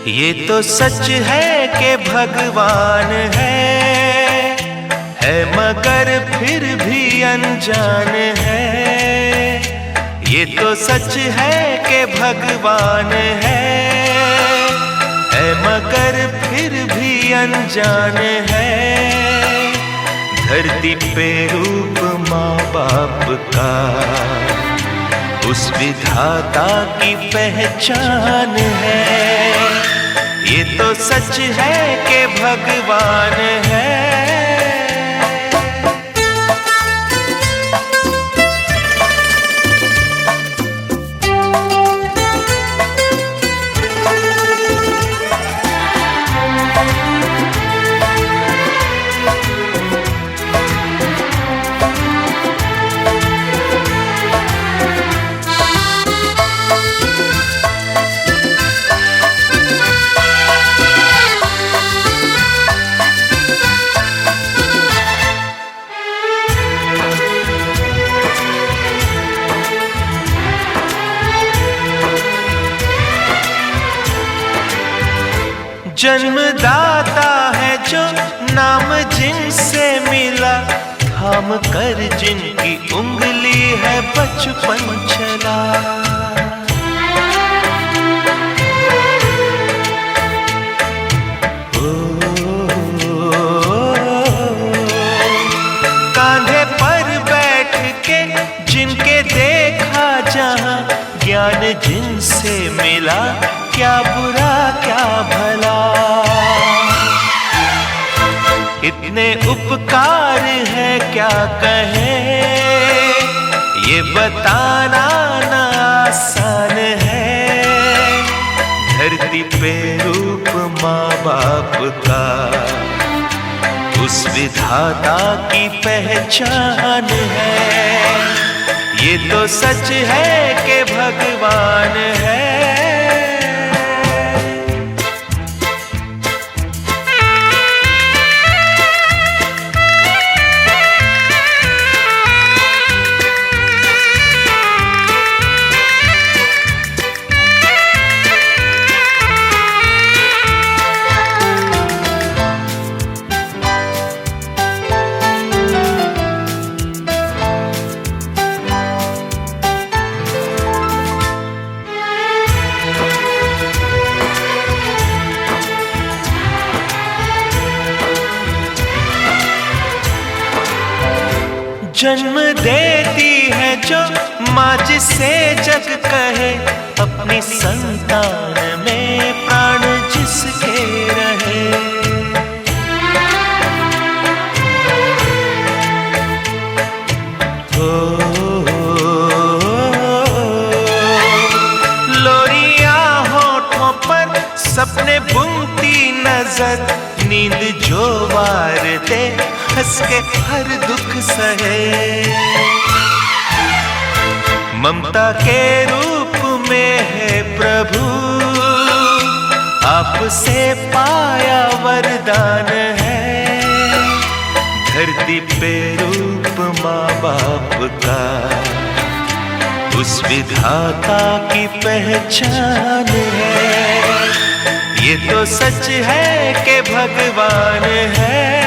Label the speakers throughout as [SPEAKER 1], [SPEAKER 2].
[SPEAKER 1] ये तो सच है कि भगवान है मगर फिर भी अनजान है। ये तो सच है कि भगवान है मगर फिर भी अनजान है। धरती पे रूप माँ बाप का उस विधाता की पहचान है। ये तो सच है कि भगवान है। जन्मदाता है जो नाम जिनसे मिला, थाम कर जिनकी उंगली है बचपन चला। कांधे पर बैठ के जिनके देखा जहां, ज्ञान जिनसे मिला, क्या बुरा क्या भला। इतने उपकार है क्या कहें, ये बताना ना आसान है। धरती पे रूप माँ बाप का उस विधाता की पहचान है। ये तो सच है कि भगवान है। जन्म देती है जो माँ जिसे जग कहे, अपनी संतान में प्राण जिसके रहे। लोरियां होठों पर सपने बुनती नजर, नींद जो वार दे हंस के हर दुख सहे। ममता के रूप में है प्रभु, आपसे पाया वरदान है। धरती पे रूप माँ बाप का उस विधाता की पहचान है। ये तो सच है कि भगवान है।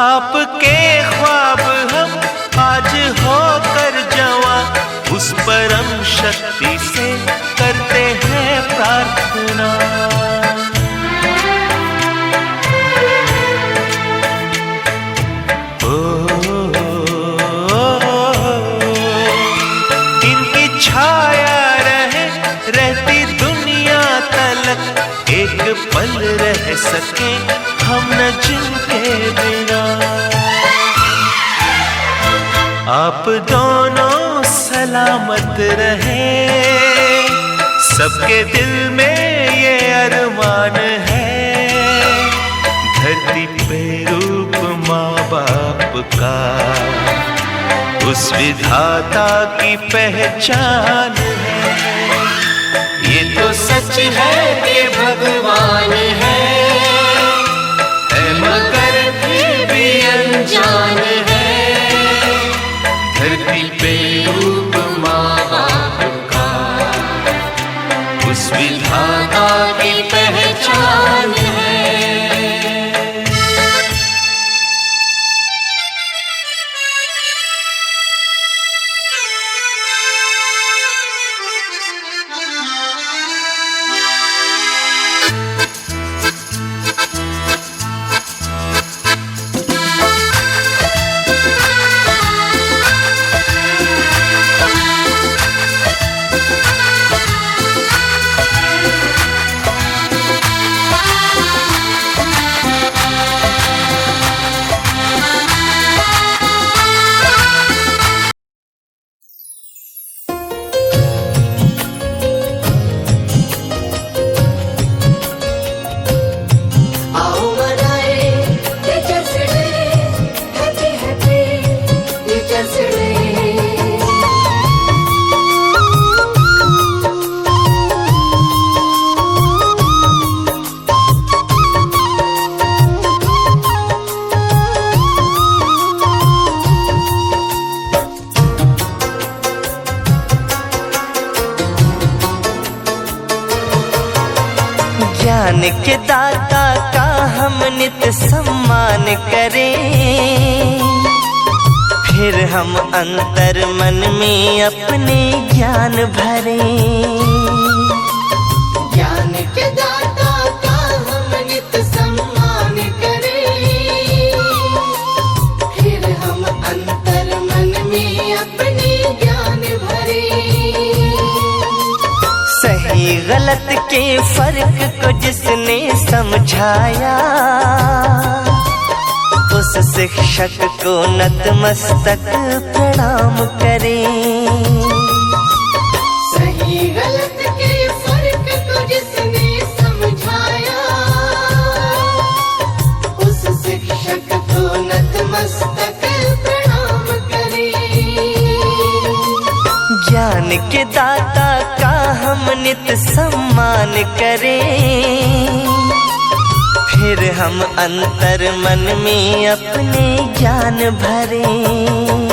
[SPEAKER 1] आपके ख्वाब हम आज होकर जवां, उस परम शक्ति से करते हैं प्रार्थना। इनकी छाया रहे रहती दुनिया तलक, एक पल रह सके हम न जिनके बाप दोनों सलामत रहे। सबके दिल में ये अरमान है, धरती पे रूप माँ बाप का उस विधाता की पहचान है। ये तो सच है कि भगवान है मगर फिर भी अनजान है। धरती पे रूप माँ बाप का उस विधाता की पहचान है।
[SPEAKER 2] ज्ञान के दाता का हम नित सम्मान करें, फिर हम अंतर मन में अपने ज्ञान भरें।
[SPEAKER 3] ज्ञान के दाता का हम नित सम्मान करें, फिर हम अंतर मन में अपने ज्ञान भरें।
[SPEAKER 2] सही गलत के फर्क को जिसने समझाया, उस शिक्षक को नतमस्तक प्रणाम करें।
[SPEAKER 3] सही गलत के फर्क को जिसने समझाया, उस शिक्षक को नतमस्तक प्रणाम करें।
[SPEAKER 2] ज्ञान के दाता का हम नित सम्मान करें, फिर हम अंतर मन में अपने ज्ञान भरें।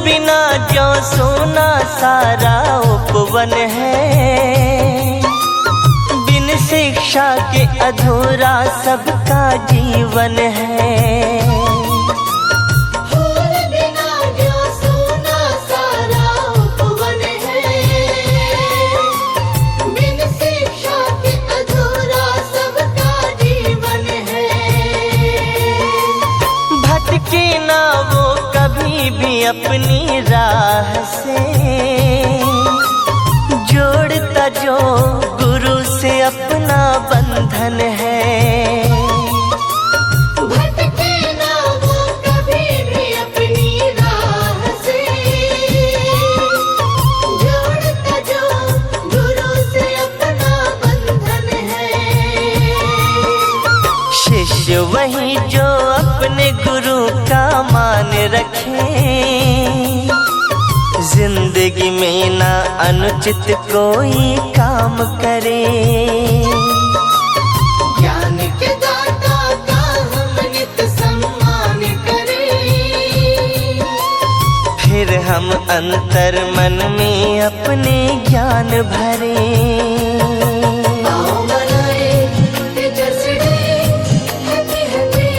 [SPEAKER 2] बिना जो सोना सारा उपवन है, बिन शिक्षा के अधूरा सबका जीवन है।
[SPEAKER 3] फूल बिना जो सोना सारा उपवन है, बिन शिक्षा के अधूरा सबका जीवन है।
[SPEAKER 2] भटके ना वो कभी भी अपनी राह से, जोड़ता जो गुरु से अपना बंधन है।
[SPEAKER 3] भटके ना वो कभी भी अपनी राह से, जोड़ता जो गुरु से अपना बंधन है।
[SPEAKER 2] शिष्य वही जो अपने गुरु का मान रखे, जिंदगी में ना अनुचित कोई काम करे।
[SPEAKER 3] ज्ञान के दाता का हम नित सम्मान करें,
[SPEAKER 2] फिर हम अंतर मन में अपने ज्ञान भरें।
[SPEAKER 3] आओ मनाए टीचर्स डे, हैप्पी हैप्पी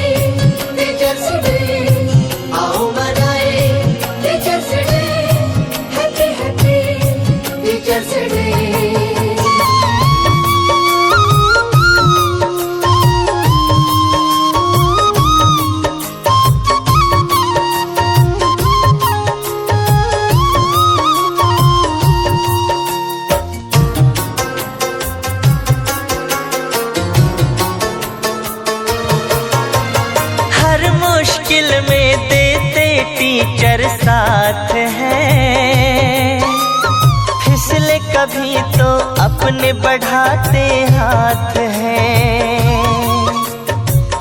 [SPEAKER 2] हर मुश्किल में देते टीचर साथ हैं, फिसले कभी तो अपने बढ़ाते हाथ हैं।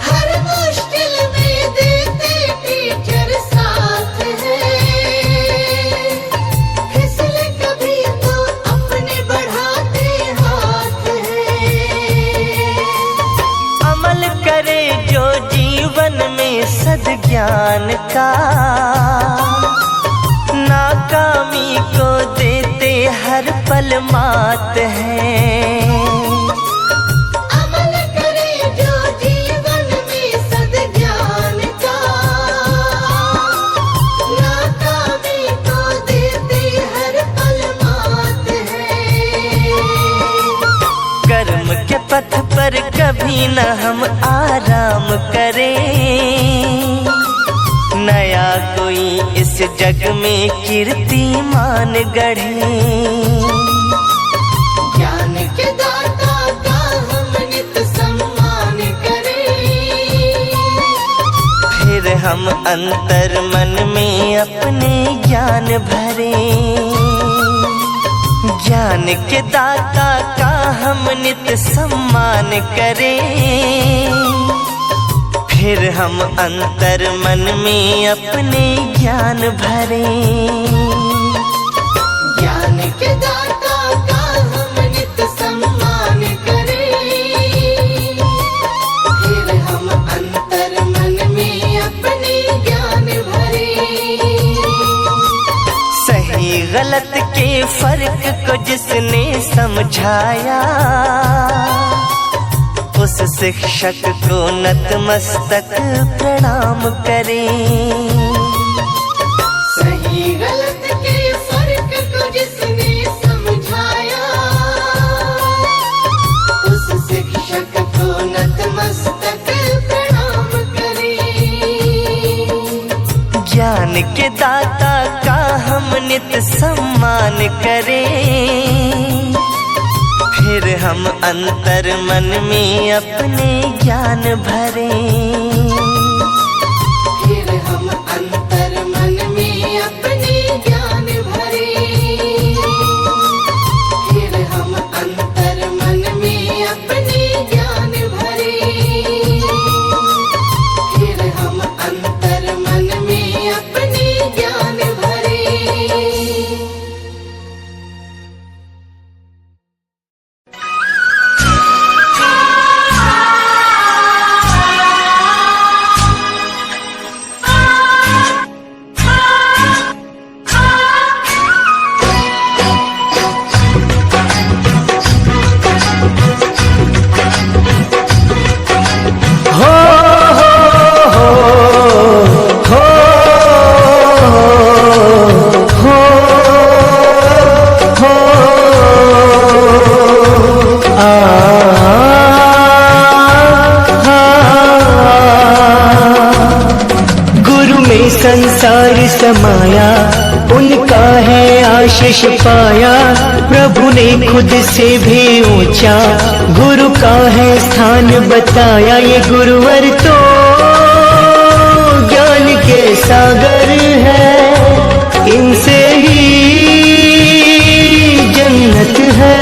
[SPEAKER 3] हर मुश्किल में देते टीचर साथ हैं, फिसले कभी तो अपने बढ़ाते हाथ हैं।
[SPEAKER 2] अमल करे जो जीवन में सद्ज्ञान का, नाकामी को देते हर पल मात है।
[SPEAKER 3] अमल करे जो जीवन में सद्ज्ञान का, नाकामी को देते हर पल मात है।
[SPEAKER 2] कर्म के पथ पर कभी न हम आराम करें, नया कोई इस जग में कीर्तिमान गढ़े।
[SPEAKER 3] ज्ञान के दाता का हम नित सम्मान करें,
[SPEAKER 2] फिर हम अंतर मन में अपने ज्ञान भरें। ज्ञान के दाता का हम नित सम्मान करें, फिर हम अंतर मन में अपने ज्ञान भरें।
[SPEAKER 3] ज्ञान के दाता का हम नित सम्मान करें, फिर हम अंतर मन में अपने ज्ञान भरें।
[SPEAKER 2] सही गलत के फर्क को जिसने समझाया, उस शिक्षक को नतमस्तक प्रणाम करें।
[SPEAKER 3] सही गलत के फर्क को जिसने समझाया, उस शिक्षक को नतमस्तक प्रणाम करें।
[SPEAKER 2] ज्ञान के दाता का हम नित सम्मान करें, फिर हम अंतर मन में अपने ज्ञान भरें।
[SPEAKER 3] फिर हम अंतर मन में अपने ज्ञान भरें, फिर हम अंतर मन में अपने ज्ञान भरें, फिर हम अंतर मन में अपने ज्ञान भरें।
[SPEAKER 4] संसार समाया, उनका है आशीष पाया। प्रभु ने खुद से भी ऊंचा गुरु का है स्थान बताया। ये गुरुवर तो ज्ञान के सागर है, इनसे ही जन्नत है।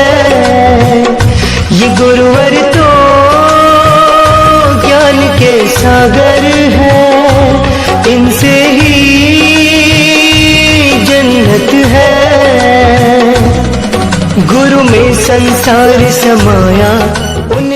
[SPEAKER 4] ये गुरुवर तो ज्ञान के सागर है, इनसे ही जन्नत है। गुरु में संसार समाया, उन